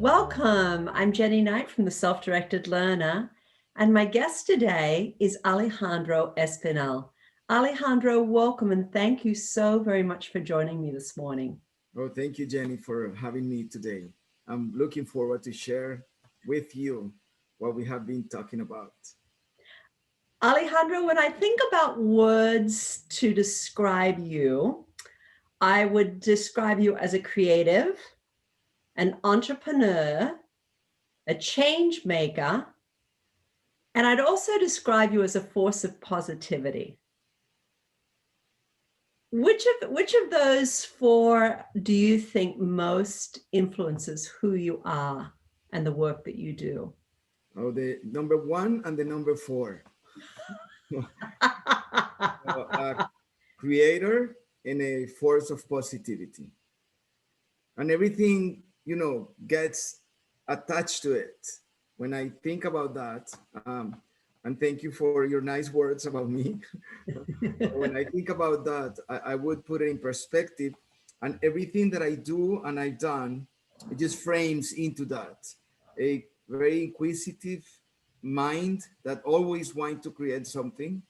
Welcome. I'm Jenny Knight from the Self-Directed Learner, and my guest today is Alejandro Espinal. Alejandro, welcome, and thank you so very much for joining me this morning. Oh, thank you, Jenny, for having me today. I'm looking forward to share with you what we have been talking about. Alejandro, when I think about words to describe you, I would describe you as a creative, an entrepreneur, a change maker, and I'd also describe you as a force of positivity. Which of those four do you think most influences who you are and the work that you do? Oh, the number one and the number four. A creator and a force of positivity. And everything, gets attached to it. When I think about that, and thank you for your nice words about me. When I think about that, I would put it in perspective, and everything that I do and I've done, it just frames into that. A very inquisitive mind that always wants to create something,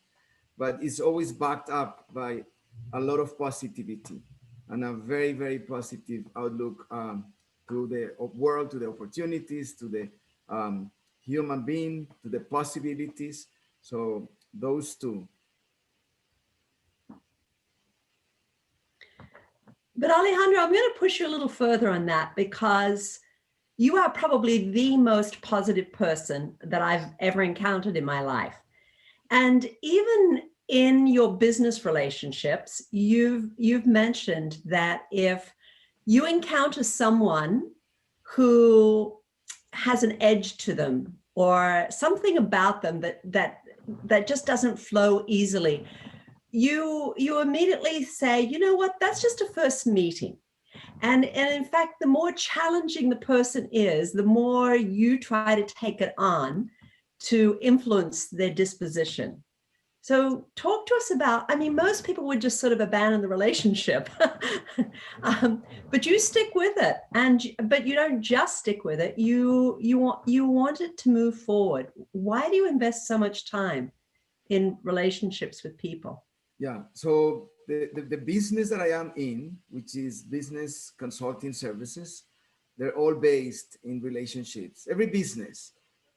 but it's always backed up by a lot of positivity and a very, very positive outlook to the world, to the opportunities, to the human being, to the possibilities. So those two. But Alejandro, I'm going to push you a little further on that because you are probably the most positive person that I've ever encountered in my life. And even in your business relationships, you've mentioned that if you encounter someone who has an edge to them or something about them that just doesn't flow easily, you immediately say, you know what, that's just a first meeting. And in fact, the more challenging the person is, the more you try to take it on to influence their disposition. So talk to us about, I mean, most people would just sort of abandon the relationship, but you stick with it. But you don't just stick with it. You want it to move forward. Why do you invest so much time in relationships with people? Yeah. So the business that I am in, which is business consulting services, they're all based in relationships. Every business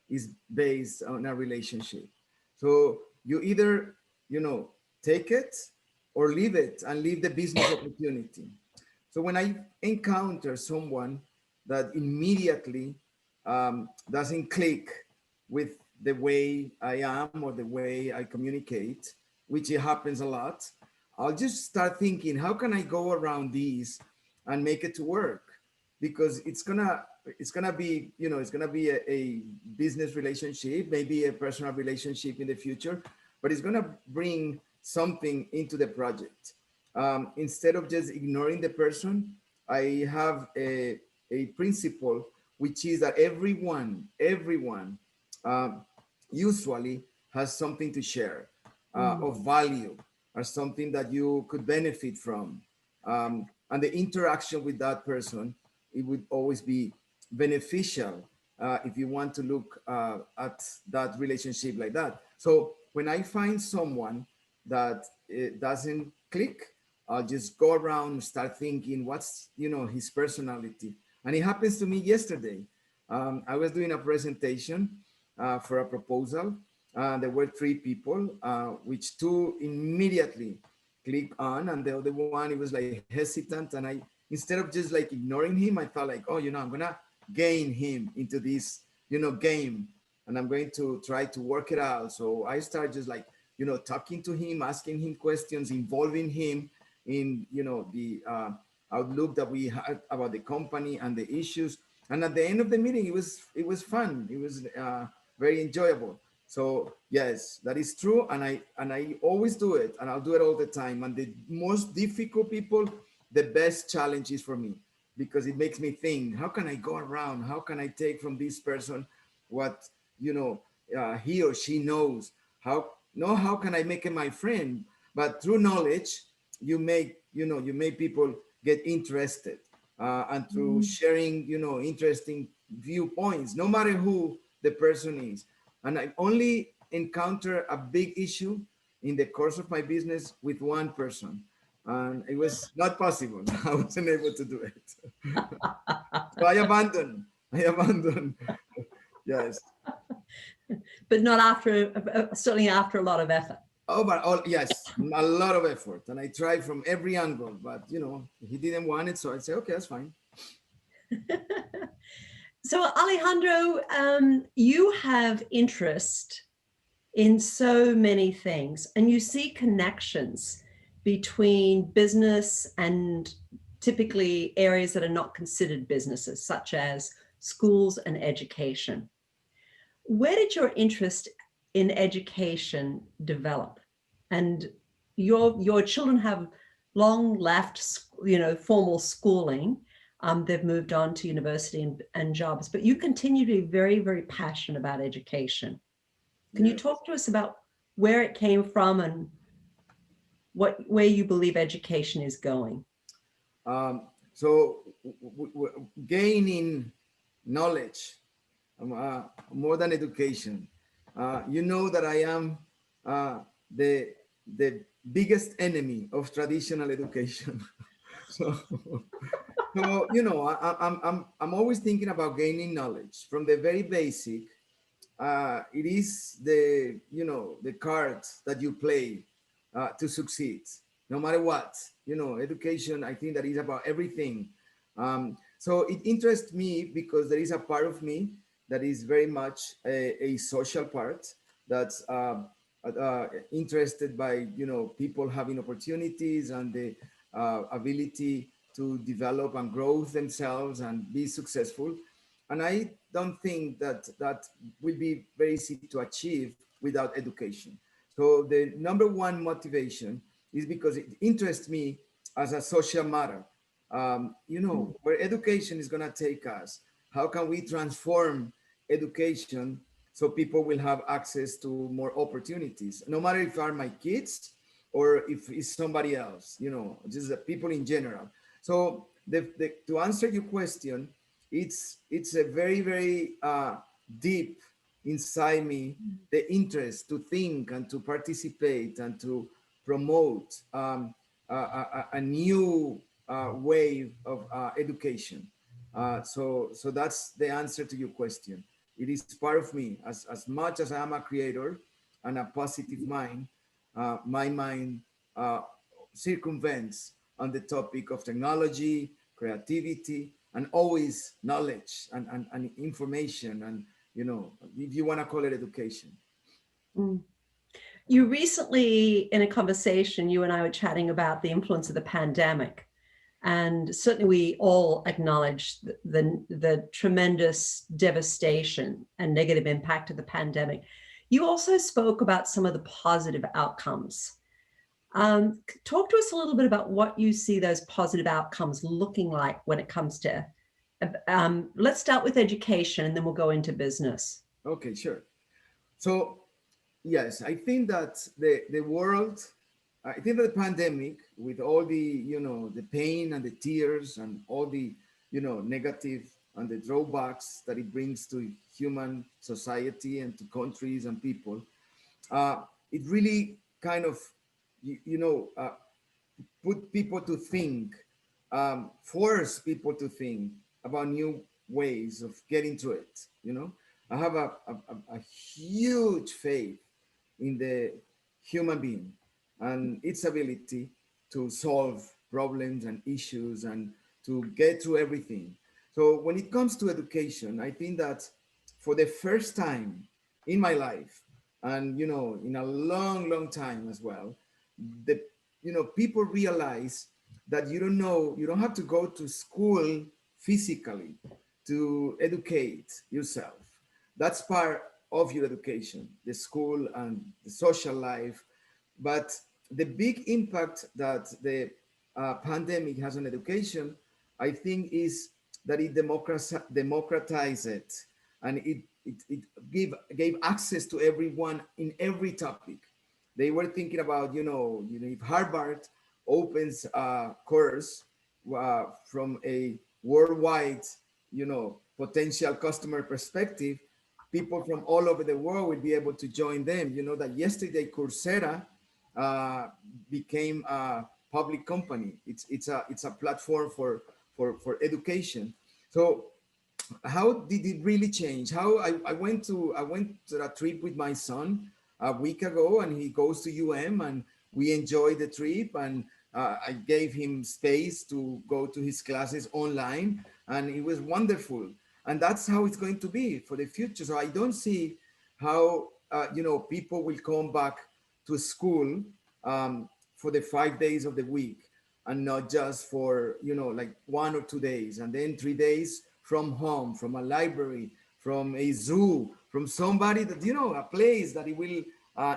is based on a relationship. So you either, take it or leave it and leave the business opportunity. So when I encounter someone that immediately doesn't click with the way I am or the way I communicate, which it happens a lot, I'll just start thinking, how can I go around these and make it to work? Because it's gonna be, it's gonna be a business relationship, maybe a personal relationship in the future, but it's gonna bring something into the project. Instead of just ignoring the person, I have a principle, which is that everyone uh, usually has something to share of value or something that you could benefit from. And the interaction with that person, it would always be beneficial if you want to look at that relationship like that. So when I find someone that it doesn't click, I'll just go around and start thinking, what's his personality? And it happens to me yesterday. I was doing a presentation for a proposal. There were three people, which two immediately clicked on, and the other one, it was like hesitant. And I, instead of just like ignoring him, I thought like, oh, I'm gonna gain him into this, game, and I'm going to try to work it out. So I started just like, talking to him, asking him questions, involving him in, the outlook that we had about the company and the issues. And at the end of the meeting, it was fun. It was very enjoyable. So yes, that is true, and I always do it, and I'll do it all the time. And the most difficult people, the best challenge is for me, because it makes me think, how can I go around? How can I take from this person what he or she knows? How can I make him my friend? But through knowledge, you make people get interested, and through sharing interesting viewpoints, no matter who the person is. And I only encounter a big issue in the course of my business with one person. And it was not possible. I wasn't able to do it. So I abandoned. I abandoned. Yes. But not after, certainly after a lot of effort. Oh, but yes, a lot of effort. And I tried from every angle, but he didn't want it. So I said, okay, that's fine. So Alejandro, you have interest in so many things, and you see connections between business and typically areas that are not considered businesses, such as schools and education. Where did your interest in education develop? And your children have long left, formal schooling. They've moved on to university and jobs, but you continue to be very, very passionate about education. Can you Yes. talk to us about where it came from and where you believe education is going? So gaining knowledge, more than education. You know that I am the biggest enemy of traditional education. so I'm always thinking about gaining knowledge from the very basic. It is the cards that you play to succeed, no matter what. Education, I think that is about everything. So it interests me because there is a part of me that is very much a social part that's interested by people having opportunities and the ability to develop and grow themselves and be successful. And I don't think that that will be very easy to achieve without education. So the number one motivation is because it interests me as a social matter. Where education is going to take us. How can we transform education so people will have access to more opportunities, no matter if are my kids or if it's somebody else, just the people in general. So to answer your question, it's a very, very deep inside me, the interest to think and to participate and to promote a new wave of education. So that's the answer to your question. It is part of me. As much as I am a creator and a positive mind, my mind circumvents on the topic of technology, creativity, and always knowledge and information, and if you want to call it education. Mm. You recently, in a conversation, you and I were chatting about the influence of the pandemic. And certainly we all acknowledge the tremendous devastation and negative impact of the pandemic. You also spoke about some of the positive outcomes. Talk to us a little bit about what you see those positive outcomes looking like when it comes to, let's start with education and then we'll go into business. Okay, sure. So yes, I think that the world, I think that the pandemic, with all the pain and the tears and all the negative and the drawbacks that it brings to human society and to countries and people, it really kind of put people to think, force people to think about new ways of getting to it. I have a huge faith in the human being and its ability to solve problems and issues and to get through everything. So when it comes to education, I think that for the first time in my life, and in a long, long time as well, the people realize that you don't have to go to school physically to educate yourself. That's part of your education, the school and the social life. But the big impact that the pandemic has on education, I think, is that it democratized it, and it gave access to everyone in every topic. They were thinking about, if Harvard opens a course from a worldwide potential customer perspective, people from all over the world will be able to join them. You know that yesterday Coursera uh, became a public company. It's a platform for education. So how did it really change? How I went to a trip with my son a week ago, and he goes to and we enjoyed the trip, and I gave him space to go to his classes online, and it was wonderful. And that's how it's going to be for the future. So I don't see how people will come back to school for the 5 days of the week, and not just for like 1 or 2 days, and then 3 days from home, from a library, from a zoo, from somebody that a place that it will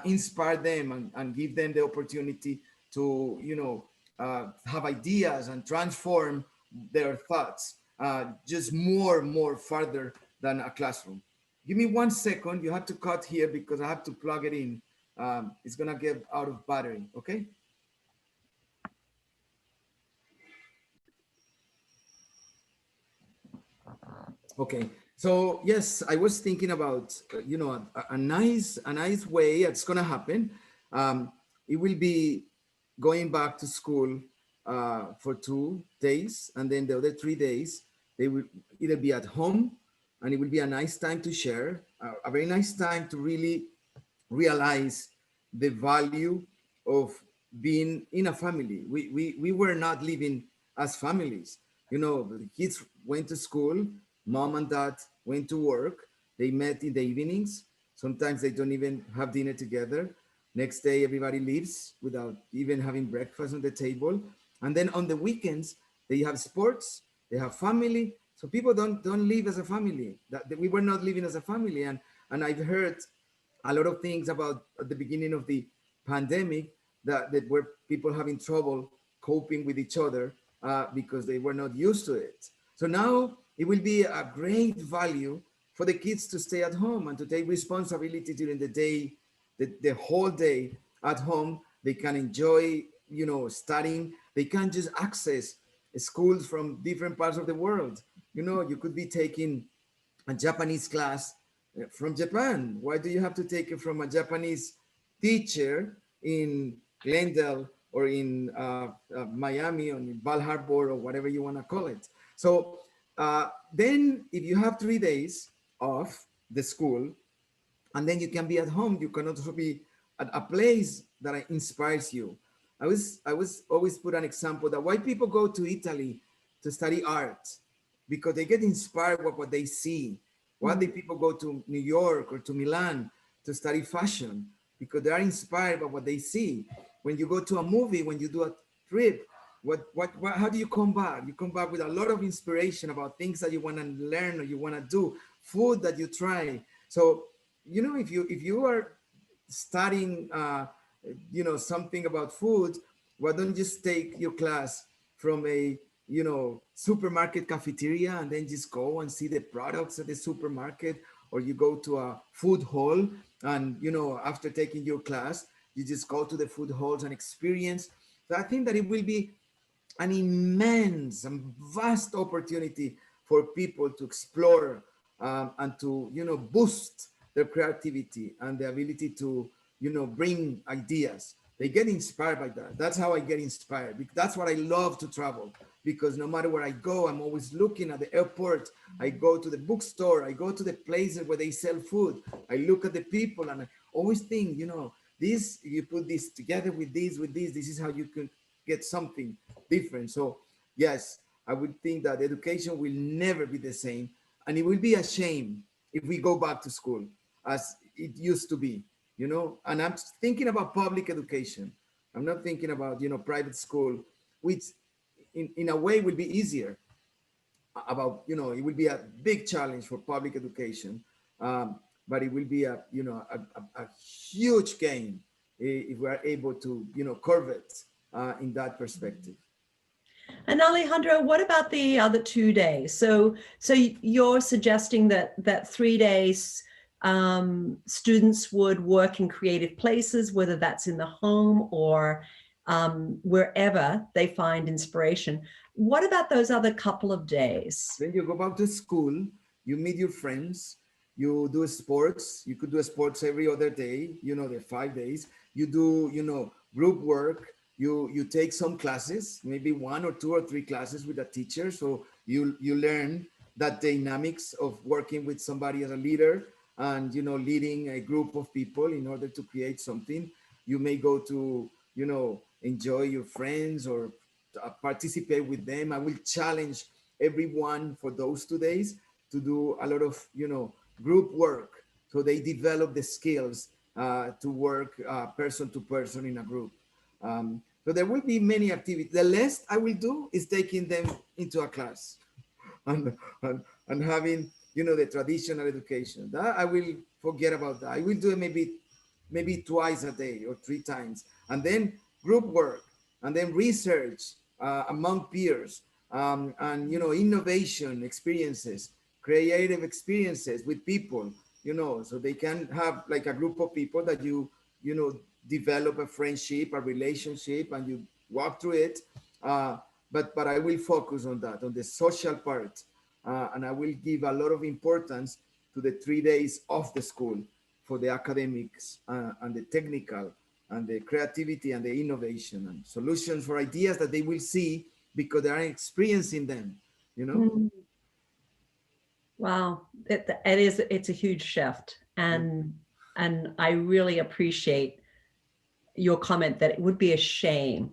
inspire them, and give them the opportunity to have ideas and transform their thoughts just more farther than a classroom. Give me 1 second. You have to cut here because I have to plug it in. It's gonna get out of battery. Okay. Okay. So yes, I was thinking about a nice way it's gonna happen. It will be going back to school for 2 days, and then the other 3 days they will either be at home, and it will be a nice time to share, a very nice time to really realize the value of being in a family. We were not living as families. The kids went to school, mom and dad went to work, they met in the evenings. Sometimes they don't even have dinner together. Next day, everybody leaves without even having breakfast on the table. And then on the weekends, they have sports, they have family. So people don't live as a family. That we were not living as a family. And I've heard a lot of things about at the beginning of the pandemic that were people having trouble coping with each other because they were not used to it. So now it will be a great value for the kids to stay at home and to take responsibility during the day, the whole day at home. They can enjoy, studying. They can just access schools from different parts of the world. You could be taking a Japanese class from Japan. Why do you have to take it from a Japanese teacher in Glendale or in Miami or in Bal Harbour or whatever you want to call it? So then if you have 3 days off the school, and then you can be at home, you can also be at a place that inspires you. I was always put an example that why people go to Italy to study art, because they get inspired by what they see. Why do people go to New York or to Milan to study fashion? Because they are inspired by what they see. When you go to a movie, when you do a trip, how do you come back? You come back with a lot of inspiration about things that you want to learn or you want to do, food that you try. So, if you are studying, something about food, why don't you just take your class from a supermarket cafeteria, and then just go and see the products at the supermarket, or you go to a food hall, and after taking your class, you just go to the food halls and experience. So I think that it will be an immense and vast opportunity for people to explore, and to boost their creativity and the ability to bring ideas. They get inspired by that. That's how I get inspired. That's what I love to travel, because no matter where I go, I'm always looking at the airport. I go to the bookstore. I go to the places where they sell food. I look at the people, and I always think, this, you put this together with this is how you can get something different. So yes, I would think that education will never be the same, and it will be a shame if we go back to school as it used to be. And I'm thinking about public education. I'm not thinking about private school, which in a way will be easier. About it will be a big challenge for public education, but it will be a huge gain if we are able to curve it in that perspective. And Alejandro, what about the other 2 days? So you're suggesting that 3 days students would work in creative places, whether that's in the home or wherever they find inspiration. What about those other couple of days? Then you go back to school, you meet your friends, you do sports. You could do sports every other day, the 5 days. You do, group work. You take some classes, maybe 1 or 2 or 3 classes with a teacher. So you learn that dynamics of working with somebody as a leader and, leading a group of people in order to create something. You may go to, enjoy your friends or participate with them. I will challenge everyone for those 2 days to do a lot of group work, so they develop the skills to work person to person in a group. So there will be many activities. The least I will do is taking them into a class and, and having the traditional education. That I will forget about that. I will do it maybe twice a day or 3 times, and then group work, and then research among peers, and innovation experiences, creative experiences with people, so they can have like a group of people that develop a friendship, a relationship, and you walk through it. Uh, but I will focus on that, on the social part, and I will give a lot of importance to the 3 days of the school for the academics and the technical and the creativity and the innovation and solutions for ideas that they will see because they are experiencing them, you know? Mm. Wow, it's a huge shift. Yeah. And I really appreciate your comment that it would be a shame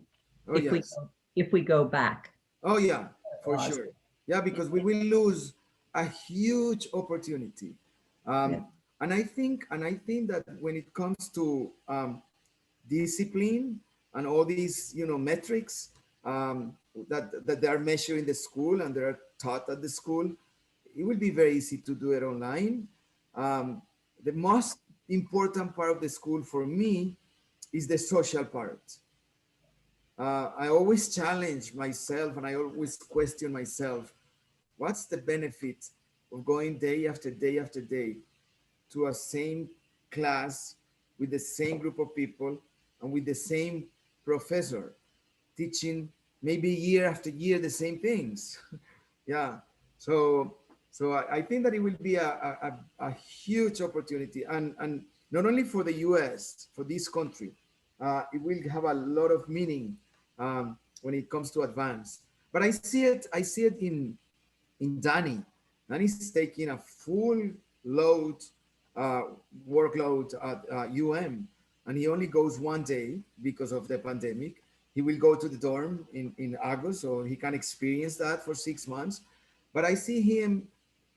Oh, if we yes. if we go back. Oh, yeah, for sure. Yeah, because we will lose a huge opportunity. Yeah. And I think that when it comes to discipline and all these metrics that they are measured in the school and they are taught at the school, it will be very easy to do it online. The most important part of the school for me is the social part. I always challenge myself and I always question myself, what's the benefit of going day after day after day to a same class with the same group of people and with the same professor teaching maybe year after year the same things. Yeah. So I think that it will be a huge opportunity, and not only for the US, for this country, it will have a lot of meaning when it comes to advance. But I see it in Danny. Danny's taking a full load uh, workload at and he only goes one day because of the pandemic. He will go to the dorm in August, so he can experience that for 6 months. But I see him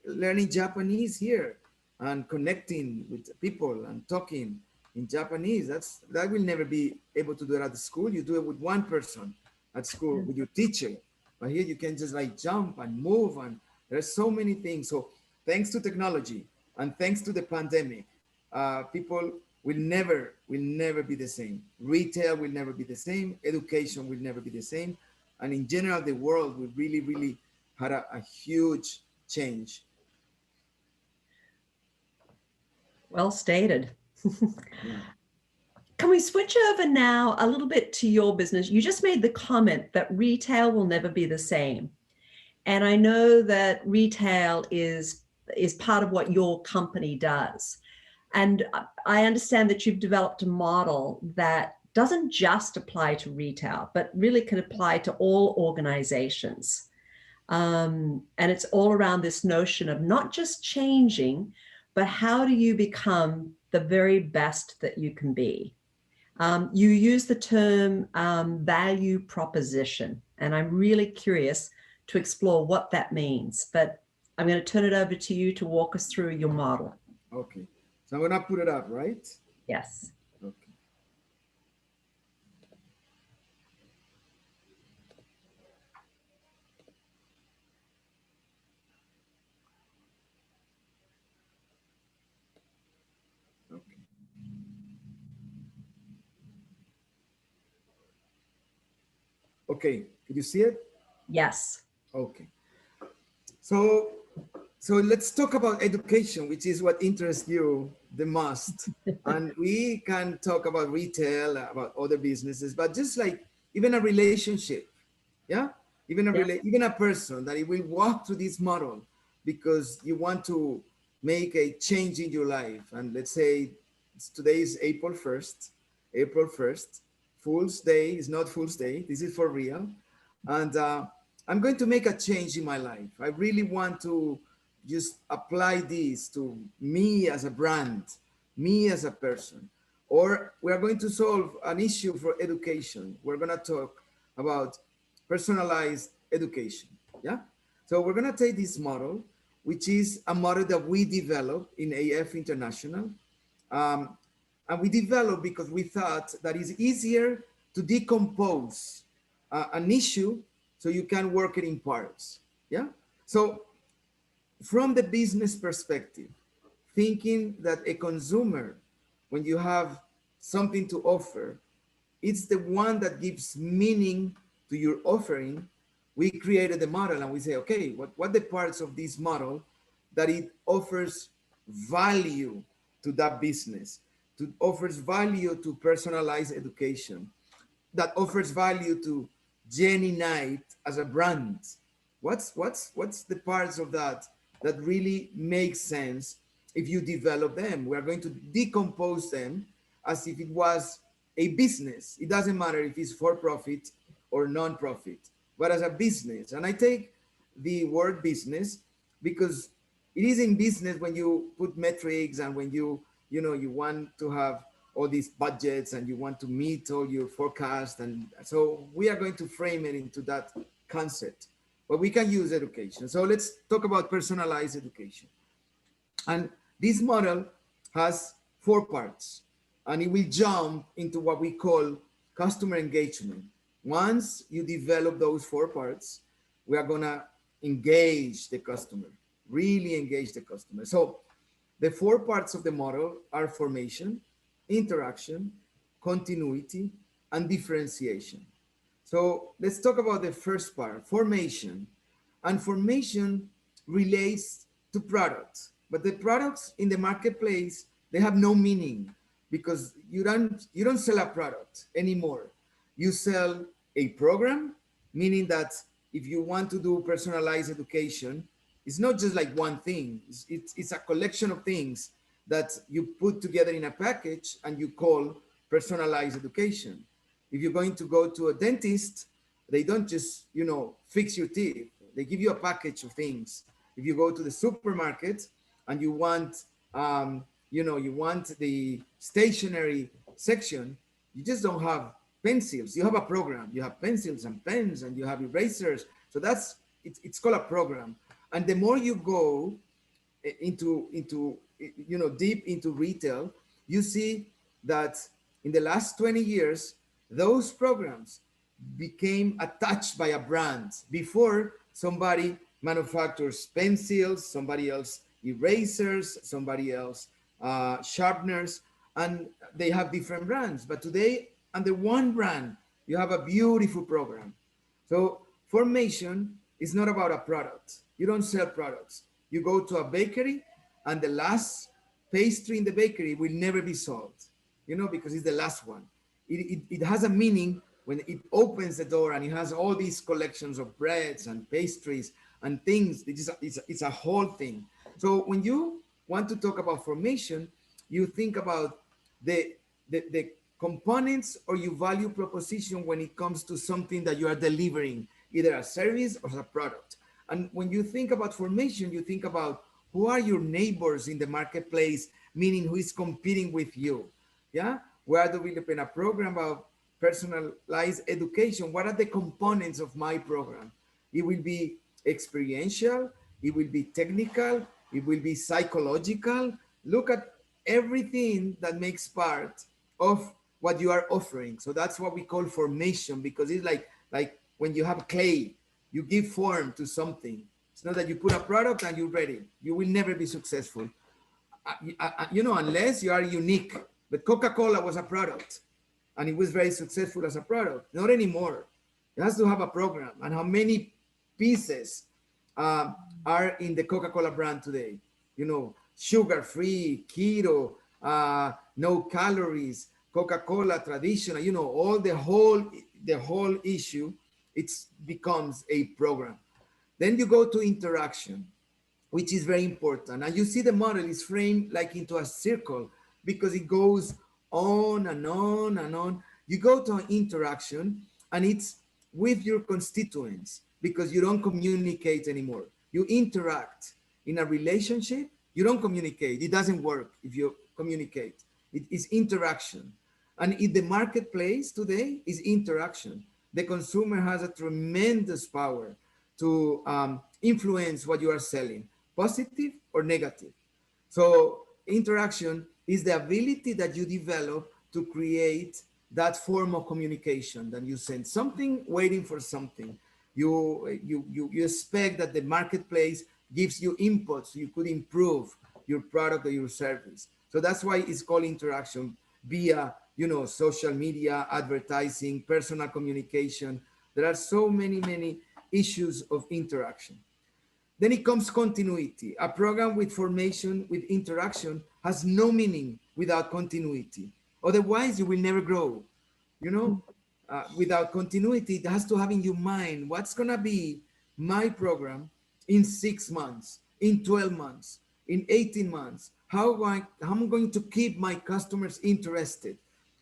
learning Japanese here and connecting with people and talking in Japanese. That will never be able to do it at the school. You do it with one person at school with your teacher, but here you can just like jump and move, and there's so many things. So thanks to technology and thanks to the pandemic, people will never be the same. Retail will never be the same. Education will never be the same. And in general, the world will really had a huge change. Well stated. Yeah. Can we switch over now a little bit to your business? You just made the comment that retail will never be the same. And I know that retail is part of what your company does. And I understand that you've developed a model that doesn't just apply to retail, but really can apply to all organizations. And it's all around this notion of not just changing, but how do you become the very best that you can be? You use the term value proposition, and I'm really curious to explore what that means. But I'm going to turn it over to you to walk us through your model. Okay. So I'm gonna put it up, right? Yes. Okay. Okay. Okay. Could you see it? Yes. Okay. So So let's talk about education, which is what interests you the most. And we can talk about retail, about other businesses, but just like even a relationship, yeah, Yeah. even a person that it will walk through this model because you want to make a change in your life. And let's say today is April 1st, Fool's Day is not Fool's Day. This is for real. And I'm going to make a change in my life. I really want to just apply this to me as a brand, me as a person. Or we are going to solve an issue for education. We're going to talk about personalized education. Yeah. So we're going to take this model, which is a model that we developed in AF International. Um, and we developed because we thought that it's easier to decompose an issue so you can work it in parts. Yeah. So from the business perspective, thinking that a consumer, when you have something to offer, it's the one that gives meaning to your offering. We created the model and we say, okay, what the parts of this model that it offers value to that business, to offers value to personalized education, that offers value to Jenny Knight as a brand. What's the parts of that that really make sense if you develop them? We are going to decompose them as if it was a business. It doesn't matter if it's for profit or non-profit, but as a business. And I take the word business because it is in business when you put metrics and when you want to have all these budgets and you want to meet all your forecast. And so we are going to frame it into that concept, but we can use education. So let's talk about personalized education. And this model has 4 parts, and it will jump into what we call customer engagement. Once you develop those 4 parts, we are gonna engage the customer, really engage the customer. So the 4 parts of the model are formation, interaction, continuity, and differentiation. So let's talk about the first part, formation. And formation relates to products, but the products in the marketplace, they have no meaning because you don't sell a product anymore. You sell a program, meaning that if you want to do personalized education, it's not just like one thing. It's a collection of things that you put together in a package and you call personalized education. If you're going to go to a dentist, they don't just, fix your teeth. They give you a package of things. If you go to the supermarket and you want, you want the stationery section, you just don't have pencils. You have a program. You have pencils and pens and you have erasers. So it's called a program. And the more you go into deep into retail, you see that in the last 20 years, those programs became attached by a brand. Before, somebody manufactures pencils, somebody else erasers, somebody else sharpeners, and they have different brands. But today, under one brand, you have a beautiful program. So formation is not about a product. You don't sell products. You go to a bakery and the last pastry in the bakery will never be sold, because it's the last one. It has a meaning when it opens the door and it has all these collections of breads and pastries and things. It's a whole thing. So when you want to talk about formation, you think about the components or your value proposition when it comes to something that you are delivering, either a service or a product. And when you think about formation, you think about who are your neighbors in the marketplace, meaning who is competing with you. Yeah, we are developing a program about personalized education. What are the components of my program? It will be experiential, it will be technical, it will be psychological. Look at everything that makes part of what you are offering. So that's what we call formation, because it's like when you have clay, you give form to something. It's not that you put a product and you're ready. You will never be successful, unless you are unique. But Coca-Cola was a product and it was very successful as a product. Not anymore. It has to have a program and how many pieces uh, are in the Coca-Cola brand today. You know, sugar-free, keto, no calories, Coca-Cola traditional. You know, all the whole issue. It becomes a program. Then you go to interaction, which is very important. And you see the model is framed like into a circle because it goes on and on and on. You go to an interaction and it's with your constituents because you don't communicate anymore. You interact in a relationship, you don't communicate. It doesn't work if you communicate. It is interaction. And in the marketplace today is interaction. The consumer has a tremendous power to influence what you are selling, positive or negative. So interaction is the ability that you develop to create that form of communication that you send something waiting for something. You expect that the marketplace gives you inputs so you could improve your product or your service. So that's why it's called interaction via social media, advertising, personal communication. There are so many issues of interaction. Then it comes continuity. A program with formation, with interaction, has no meaning without continuity. Otherwise, you will never grow. You know, without continuity, it has to have in your mind what's going to be my program in 6 months, in 12 months, in 18 months. How I'm going to keep my customers interested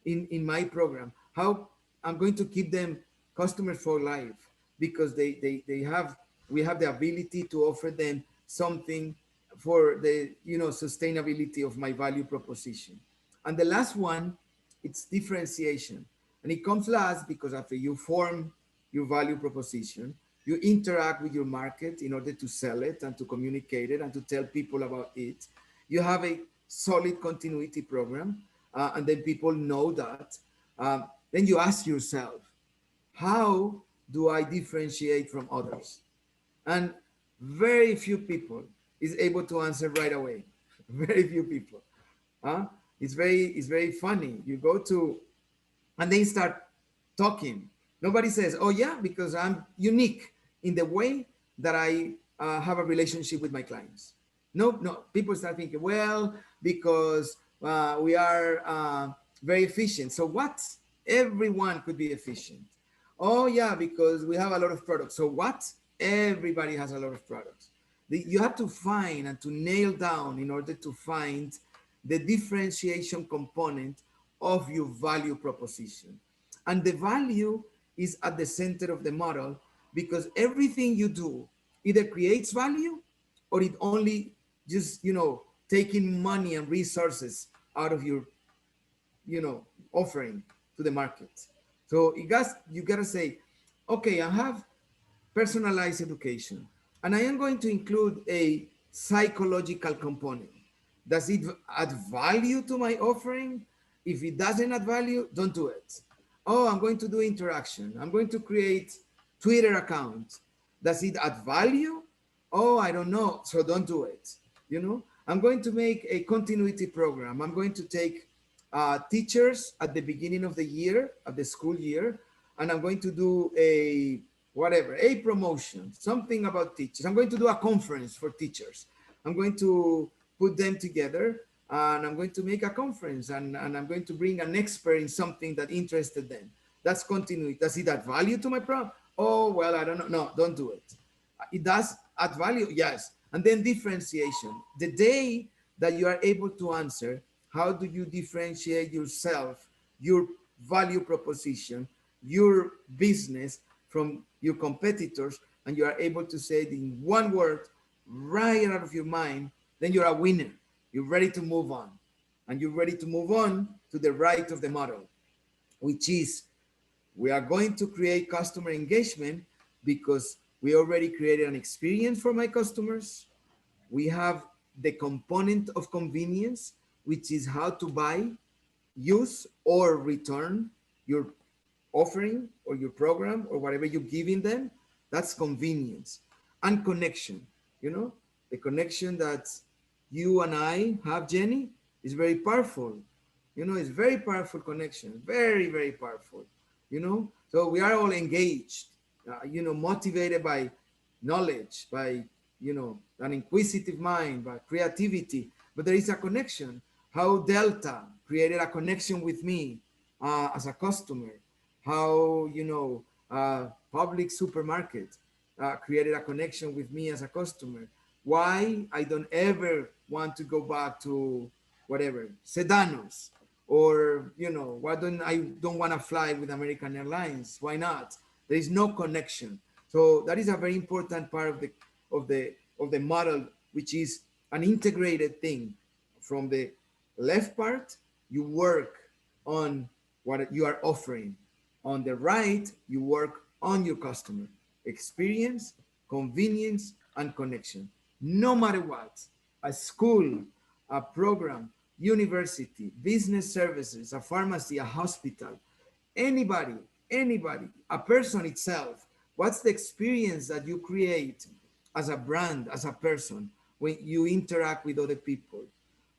in my program. How I'm going to keep them customers for life because they have we have the ability to offer them something for the sustainability of my value proposition. And the last one, it's differentiation. And it comes last because after you form your value proposition, you interact with your market in order to sell it and to communicate it and to tell people about it. You have a solid continuity program, and then people know that. Then you ask yourself, how do I differentiate from others? And very few people is able to answer right away. Very few people. Huh? It's very funny. You go to and they start talking. Nobody says, "Oh yeah," because I'm unique in the way that I have a relationship with my clients. No, no. People start thinking, "Well, because we are very efficient." So what? Everyone could be efficient. Oh yeah, because we have a lot of products. So what? Everybody has a lot of products. You have to find and to nail down in order to find the differentiation component of your value proposition. And the value is at the center of the model because everything you do either creates value or it only just, taking money and resources out of your, offering to the market. So you gotta say, okay, I have personalized education. And I am going to include a psychological component. Does it add value to my offering? If it doesn't add value, don't do it. Oh, I'm going to do interaction. I'm going to create Twitter account. Does it add value? Oh, I don't know. So don't do it. I'm going to make a continuity program. I'm going to take teachers at the beginning of the year, of the school year, and I'm going to do a promotion, something about teachers. I'm going to do a conference for teachers. I'm going to put them together and I'm going to make a conference and I'm going to bring an expert in something that interested them. That's continuity. Does it add value to my program? Oh, well, I don't know. No, don't do it. It does add value, yes. And then differentiation. The day that you are able to answer, how do you differentiate yourself, your value proposition, your business from your competitors, and you are able to say it in one word right out of your mind, then you're a winner. You're ready to move on. And you're ready to move on to the right of the model, which is we are going to create customer engagement because we already created an experience for my customers. We have the component of convenience, which is how to buy, use, or return your offering or your program or whatever you're giving them. That's convenience. And connection. The connection that you and I have, Jenny, is very powerful. It's very powerful connection, very, very powerful. So we are all engaged, motivated by knowledge, by, an inquisitive mind, by creativity, but there is a connection. How Delta created a connection with me as a customer, how, public supermarket created a connection with me as a customer, why I don't ever want to go back to whatever, Sedanos, or, why don't want to fly with American Airlines? Why not? There is no connection. So that is a very important part of the model, which is an integrated thing. From the left part, you work on what you are offering. On the right, you work on your customer experience, convenience, and connection. No matter what, a school, a program, university, business services, a pharmacy, a hospital, anybody, anybody, a person itself, what's the experience that you create as a brand, as a person, when you interact with other people?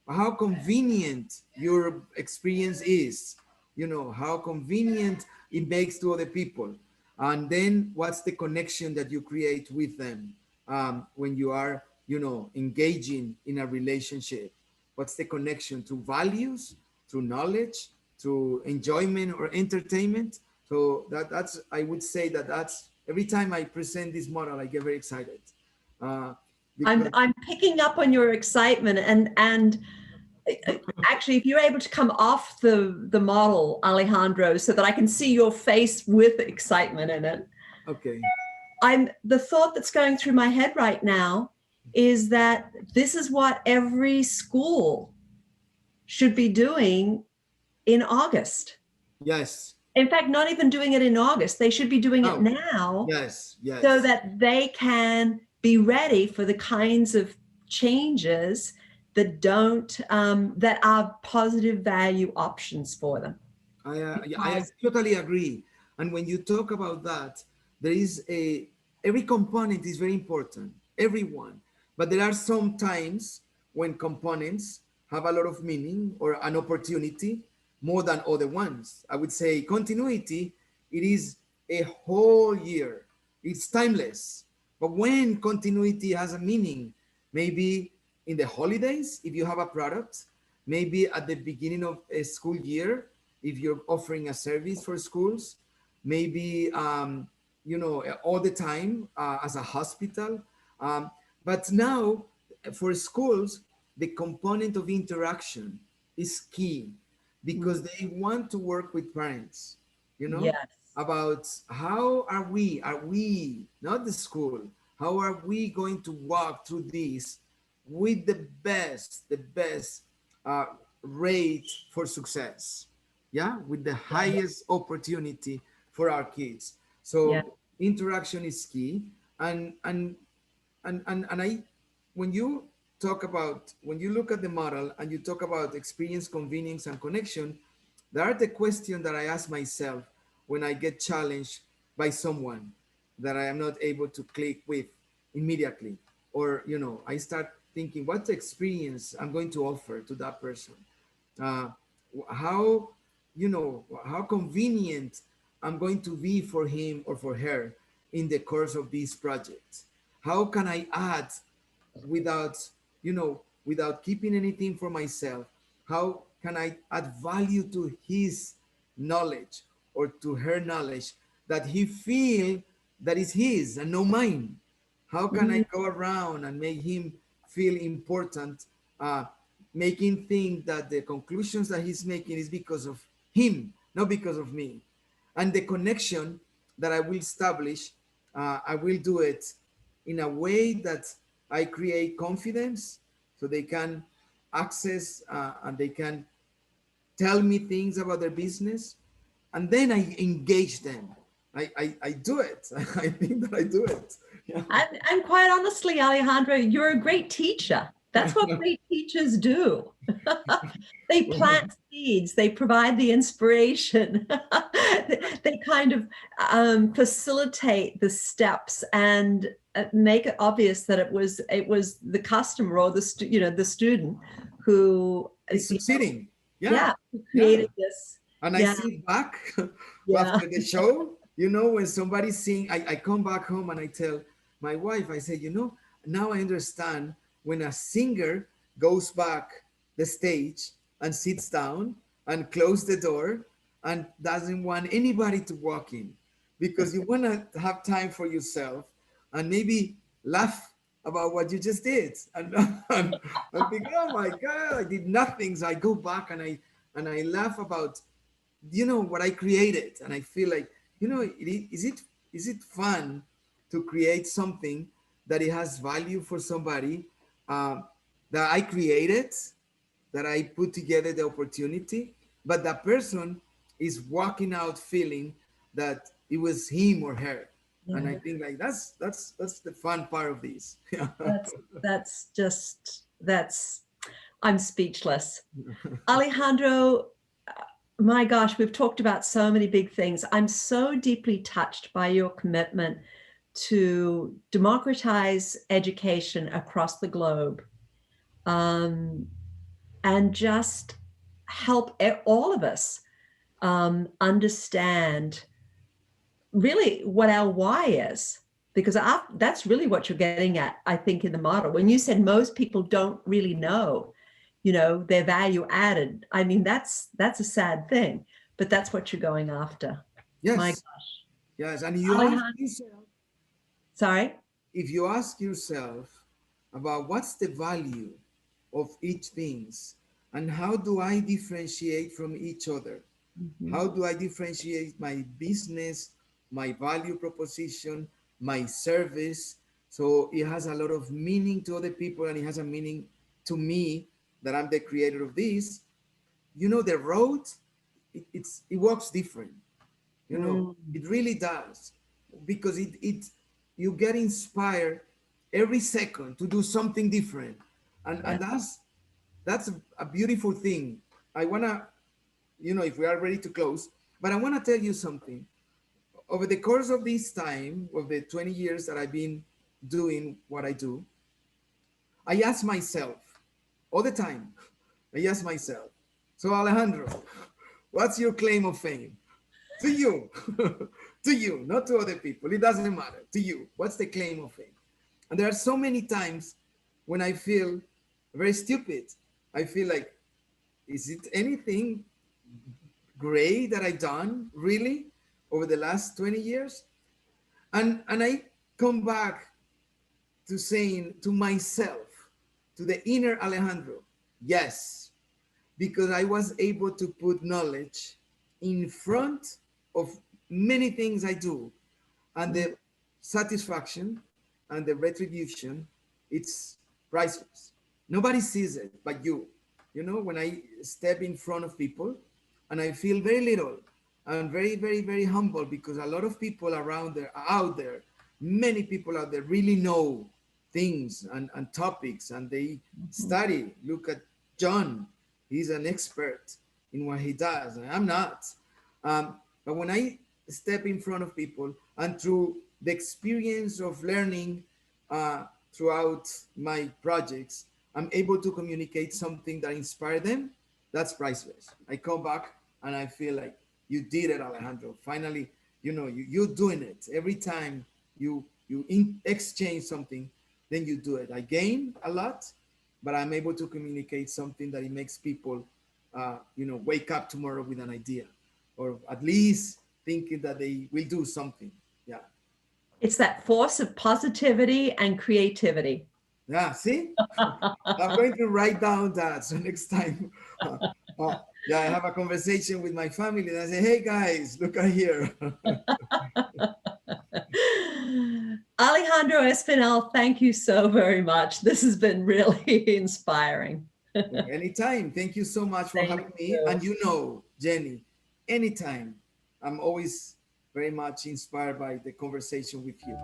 How convenient your experience is, how convenient it makes to other people. And then what's the connection that you create with them when you are, engaging in a relationship? What's the connection to values, to knowledge, to enjoyment or entertainment? So that's, I would say that's, every time I present this model, I get very excited. Uh, because I'm picking up on your excitement, and actually, if you're able to come off the model, Alejandro, so that I can see your face with excitement in it. Okay. The thought that's going through my head right now is that this is what every school should be doing in August. Yes. In fact, not even doing it in August. They should be doing it now. Yes, yes. So that they can be ready for the kinds of changes that that are positive value options for them. I totally agree. And when you talk about that, there is every component is very important, everyone. But there are some times when components have a lot of meaning or an opportunity more than other ones. I would say continuity, it is a whole year. It's timeless. But when continuity has a meaning, maybe in the holidays, if you have a product, maybe at the beginning of a school year, if you're offering a service for schools, maybe all the time as a hospital. But now for schools, the component of interaction is key, because they want to work with parents, Yes. about how are we, not the school, how are we going to walk through this with the best uh, rate for success, yeah, with the highest opportunity for our kids. Yeah. So interaction is key. And I, when you when you look at the model and you talk about experience, convenience, and connection, there are the questions that I ask myself when I get challenged by someone that I am not able to click with immediately. Or, I start thinking, what's the experience I'm going to offer to that person? Uh, how, how convenient I'm going to be for him or for her in the course of this project? How can I add without, without keeping anything for myself? How can I add value to his knowledge or to her knowledge that he feel that is his and no mine? How can I go around and make him feel important, making think that the conclusions that he's making is because of him, not because of me? And the connection that I will establish, I will do it in a way that I create confidence, so they can access and they can tell me things about their business, and then I engage them. I do it. I think that I do it. Yeah. And quite honestly, Alejandro, you're a great teacher. That's what great teachers do. They plant seeds, they provide the inspiration, they kind of facilitate the steps and make it obvious that it was the customer or the student who It's succeeding. yeah, who Yeah. created this. And I sit back Yeah. after the show, when somebody's sing, I come back home and I tell, my wife, I said, now I understand when a singer goes back the stage and sits down and close the door and doesn't want anybody to walk in, because you want to have time for yourself and maybe laugh about what you just did, and think, oh my God, I did nothing. So I go back and I laugh about what I created, and I feel like, is it fun to create something that it has value for somebody, that I created, that I put together the opportunity, but that person is walking out feeling that it was him or her. And I Yeah. think like that's the fun part of this. That's I'm speechless. Alejandro, my gosh, we've talked about so many big things. I'm so deeply touched by your commitment to democratize education across the globe, um, and just help all of us understand really what our why is. Because that's really what you're getting at, I think, in the model. When you said most people don't really know, their value added. I mean, that's a sad thing, but that's what you're going after. My Yes, gosh. yes. And you ask Alejandro, yourself, sorry. if you ask yourself about what's the value of each things and how do I differentiate from each other, Mhm. how do I differentiate my business, my value proposition, my service, so it has a lot of meaning to other people and it has a meaning to me, that I'm the creator of this. The road, it works different. Mm, It really does, because it you get inspired every second to do something different, and yeah. that's a beautiful thing. I want to, if we are ready to close, but I want to tell you something. Over the course of this time, of the 20 years that I've been doing what I do, I ask myself all the time, I ask myself, so Alejandro, what's your claim of fame? To you, to you, not to other people. It doesn't matter. To you, what's the claim of fame? And there are so many times when I feel very stupid. I feel like, is it anything great that I've done really over the last 20 years? And I come back to saying to myself, to the inner Alejandro, yes, because I was able to put knowledge in front of many things I do, and Mm, the satisfaction and the retribution, it's priceless. Nobody sees it but you. When I step in front of people, and I feel very little and very, very, very humble, because a lot of people around there, out there, many people out there really know things and topics, and they mhm. study. Look at John. He's an expert in what he does, and I'm not. But when I step in front of people, and through the experience of learning throughout my projects, I'm able to communicate something that inspires them. That's priceless. I come back and I feel like, you did it, Alejandro. Finally, you're doing it. Every time you exchange something, then you do it. I gain a lot, but I'm able to communicate something that it makes people, wake up tomorrow with an idea, or at least thinking that they will do something. Yeah. It's that force of positivity and creativity. Yeah. See, I'm going to write down that. So next time, yeah, I have a conversation with my family and I say, hey guys, look at here. Alejandro Espinal, thank you so very much. This has been really inspiring. Anytime. Thank you so much for Thank having me. you. And Jenny, anytime. I'm always very much inspired by the conversation with you.